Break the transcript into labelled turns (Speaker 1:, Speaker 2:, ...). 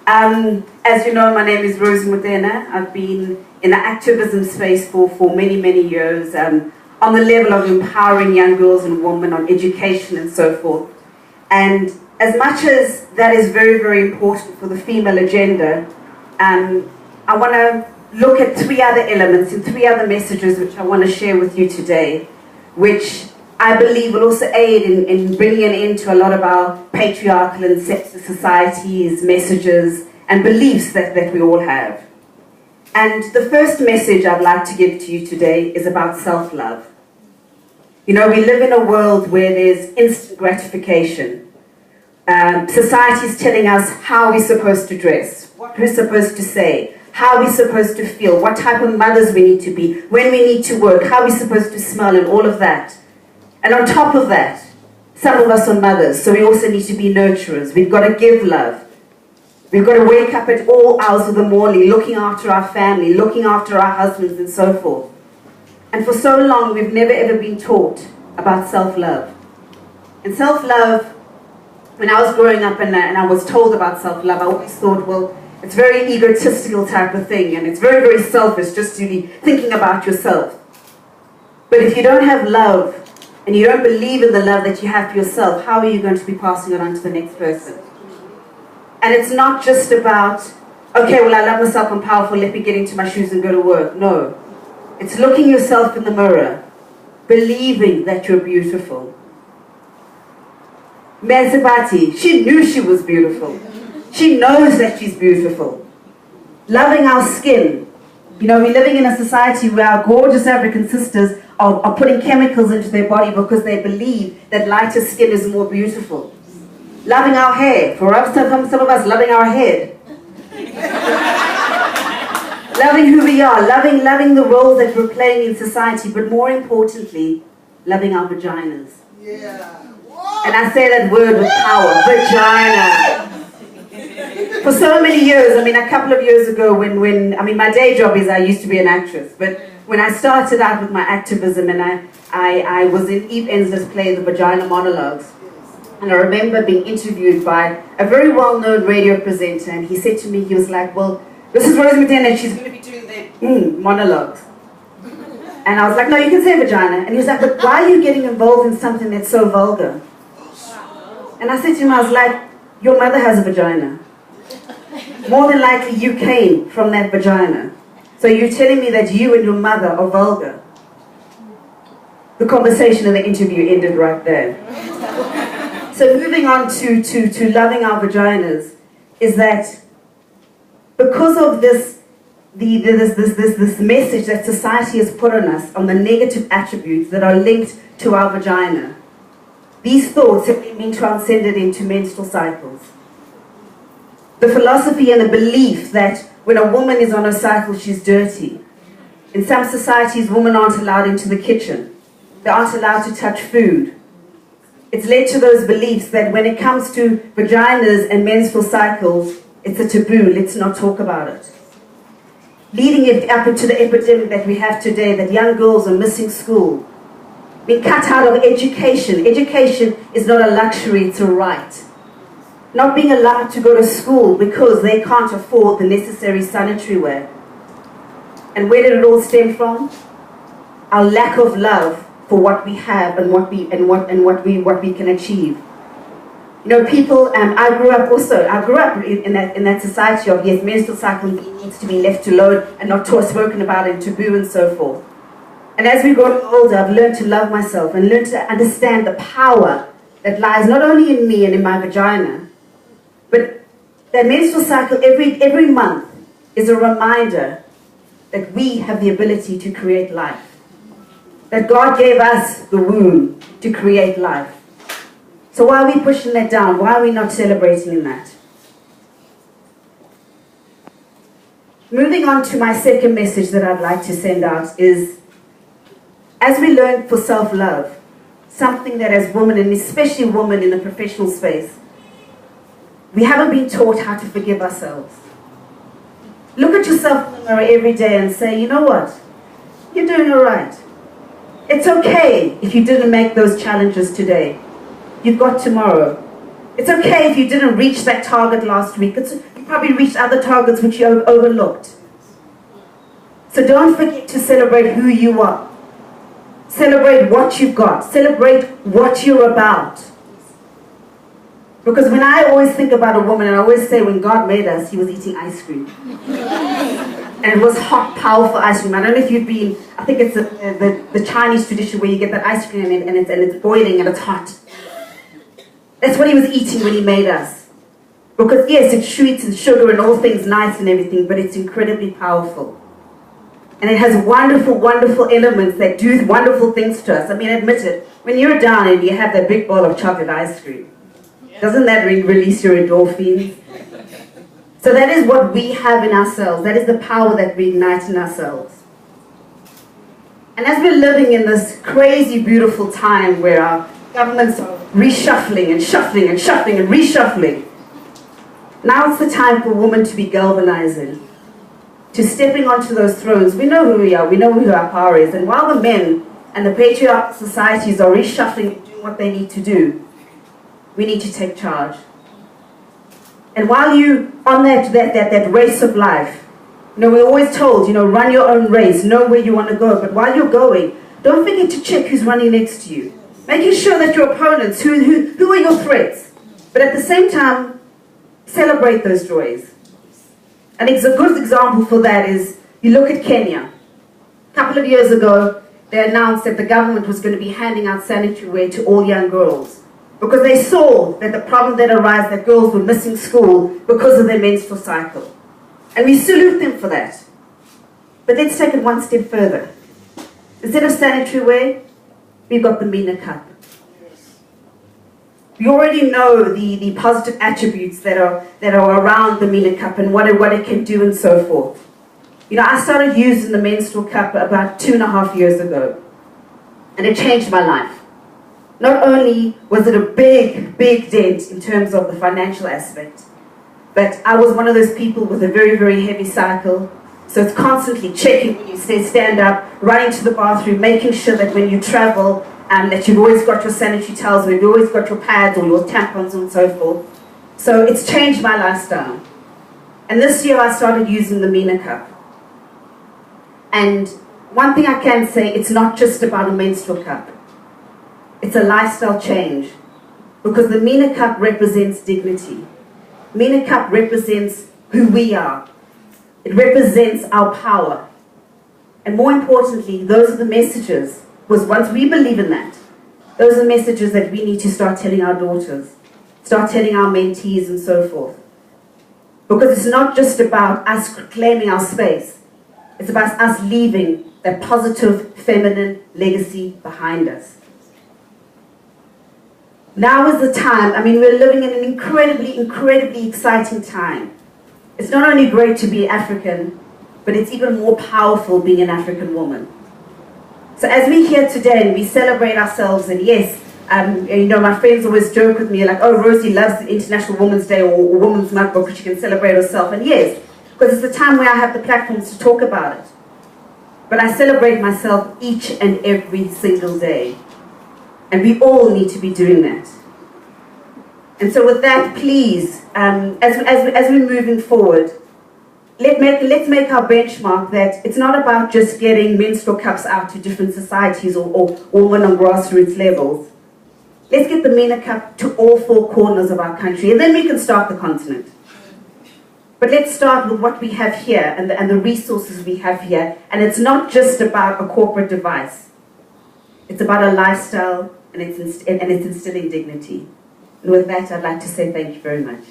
Speaker 1: As you know, my name is Rosie Motene. I've been in the activism space for many, many years, on the level of empowering young girls and women on education and so forth. And as much as that is very, very important for the female agenda, I want to look at three other elements and three other messages which I want to share with you today, which I believe will also aid in bringing an end to a lot of our patriarchal and sexist societies, messages and beliefs that we all have. And the first message I'd like to give to you today is about self-love. You know, we live in a world where there's instant gratification. Society is telling us how we're supposed to dress, what we're supposed to say, how we're supposed to feel, what type of mothers we need to be, when we need to work, how we're supposed to smell and all of that. And on top of that, some of us are mothers, so we also need to be nurturers. We've got to give love. We've got to wake up at all hours of the morning, looking after our family, looking after our husbands and so forth. And for so long, we've never ever been taught about self-love. And self-love, when I was growing up and I was told about self-love, I always thought, well, it's a very egotistical type of thing, and it's very, very selfish just to be thinking about yourself. But if you don't have love, and you don't believe in the love that you have for yourself, how are you going to be passing it on to the next person? And it's not just about, okay, well, I love myself, I'm powerful, let me get into my shoes and go to work. No. It's looking yourself in the mirror, believing that you're beautiful. Mezabati, she knew she was beautiful. She knows that she's beautiful. Loving our skin. You know, we're living in a society where our gorgeous African sisters are putting chemicals into their body because they believe that lighter skin is more beautiful. Loving our hair. For us, some of us, loving our head. Loving who we are. Loving the roles that we're playing in society. But more importantly, loving our vaginas.
Speaker 2: Yeah.
Speaker 1: And I say that word with power. Vagina. For so many years, I mean, a couple of years ago when my day job is I used to be an actress, but when I started out with my activism and I was in Eve Ensler's play, The Vagina Monologues, and I remember being interviewed by a very well-known radio presenter, and he said to me, he was like, well, this is Rosie Motene, and she's going to be doing the monologues. And I was like, no, you can say vagina. And he was like, but why are you getting involved in something that's so vulgar? And I said to him, I was like, your mother has a vagina. More than likely you came from that vagina. So you're telling me that you and your mother are vulgar. The conversation and the interview ended right there. So moving on to loving our vaginas is that because of this message that society has put on us on the negative attributes that are linked to our vagina, these thoughts have been transcended into menstrual cycles. The philosophy and the belief that when a woman is on her cycle, she's dirty. In some societies, women aren't allowed into the kitchen. They aren't allowed to touch food. It's led to those beliefs that when it comes to vaginas and menstrual cycles, it's a taboo. Let's not talk about it. Leading it up into the epidemic that we have today, that young girls are missing school, being cut out of education. Education is not a luxury, it's a right. Not being allowed to go to school because they can't afford the necessary sanitary wear. And where did it all stem from? Our lack of love for what we have and what we can achieve. You know, people. I grew up in that society of yes, menstrual cycle needs to be left alone and not spoken about in taboo and so forth. And as we grow older, I've learned to love myself and learned to understand the power that lies not only in me and in my vagina, but that menstrual cycle every month is a reminder that we have the ability to create life. That God gave us the womb to create life. So why are we pushing that down? Why are we not celebrating in that? Moving on to my second message that I'd like to send out is, as we learn for self-love, something that as women, and especially women in the professional space, we haven't been taught how to forgive ourselves. Look at yourself in the mirror every day and say, you know what? You're doing all right. It's okay if you didn't make those challenges today. You've got tomorrow. It's okay if you didn't reach that target last week. You probably reached other targets which you overlooked. So don't forget to celebrate who you are. Celebrate what you've got. Celebrate what you're about. Because when I always think about a woman, and I always say when God made us, He was eating ice cream. And it was hot, powerful ice cream. I don't know if you've been, I think it's the Chinese tradition where you get that ice cream and it's boiling and it's hot. That's what He was eating when He made us. Because yes, it's sweet and sugar and all things nice and everything, but it's incredibly powerful. And it has wonderful, wonderful elements that do wonderful things to us. I mean, admit it, when you're down and you have that big bowl of chocolate ice cream, doesn't that release your endorphins? So that is what we have in ourselves. That is the power that we ignite in ourselves. And as we're living in this crazy, beautiful time where our governments are reshuffling and shuffling and shuffling and reshuffling, now it's the time for women to be galvanizing, to stepping onto those thrones. We know who we are. We know who our power is. And while the men and the patriarchal societies are reshuffling and doing what they need to do, we need to take charge. And while you on that race of life, we're always told, run your own race, know where you want to go. But while you're going, don't forget to check who's running next to you. Making sure that your opponents, who are your threats. But at the same time, celebrate those joys. And it's a good example for that is, you look at Kenya. A couple of years ago, they announced that the government was going to be handing out sanitary wear to all young girls. Because they saw that the problem that arose, that girls were missing school because of their menstrual cycle. And we salute them for that. But let's take it one step further. Instead of sanitary wear, we've got the Mina cup. You already know the positive attributes that are around the Mina cup and what it can do and so forth. I started using the menstrual cup about 2.5 years ago. And it changed my life. Not only was it a big, big dent in terms of the financial aspect, but I was one of those people with a very, very heavy cycle. So it's constantly checking when you stand up, running to the bathroom, making sure that when you travel, that you've always got your sanitary towels, or you've always got your pads or your tampons and so forth. So it's changed my lifestyle. And this year I started using the Mina cup. And one thing I can say, it's not just about a menstrual cup. It's a lifestyle change. Because the Mina cup represents dignity. Mina cup represents who we are. It represents our power. And more importantly, those are the messages. Because once we believe in that, those are messages that we need to start telling our daughters, start telling our mentees and so forth. Because it's not just about us claiming our space. It's about us leaving that positive feminine legacy behind us. Now is the time. We're living in an incredibly, incredibly exciting time. It's not only great to be African, but it's even more powerful being an African woman. So as we're here today and we celebrate ourselves, and yes, my friends always joke with me like, oh, Rosie loves International Women's Day or Women's Month because she can celebrate herself. And yes, because it's the time where I have the platforms to talk about it. But I celebrate myself each and every single day. And we all need to be doing that. And so with that, please, as we're moving forward, let's make our benchmark that it's not about just getting menstrual cups out to different societies or women on grassroots levels. Let's get the Mina cup to all 4 corners of our country, and then we can start the continent. But let's start with what we have here and the resources we have here. And it's not just about a corporate device. It's about a lifestyle, and it's instilling dignity. And with that, I'd like to say thank you very much.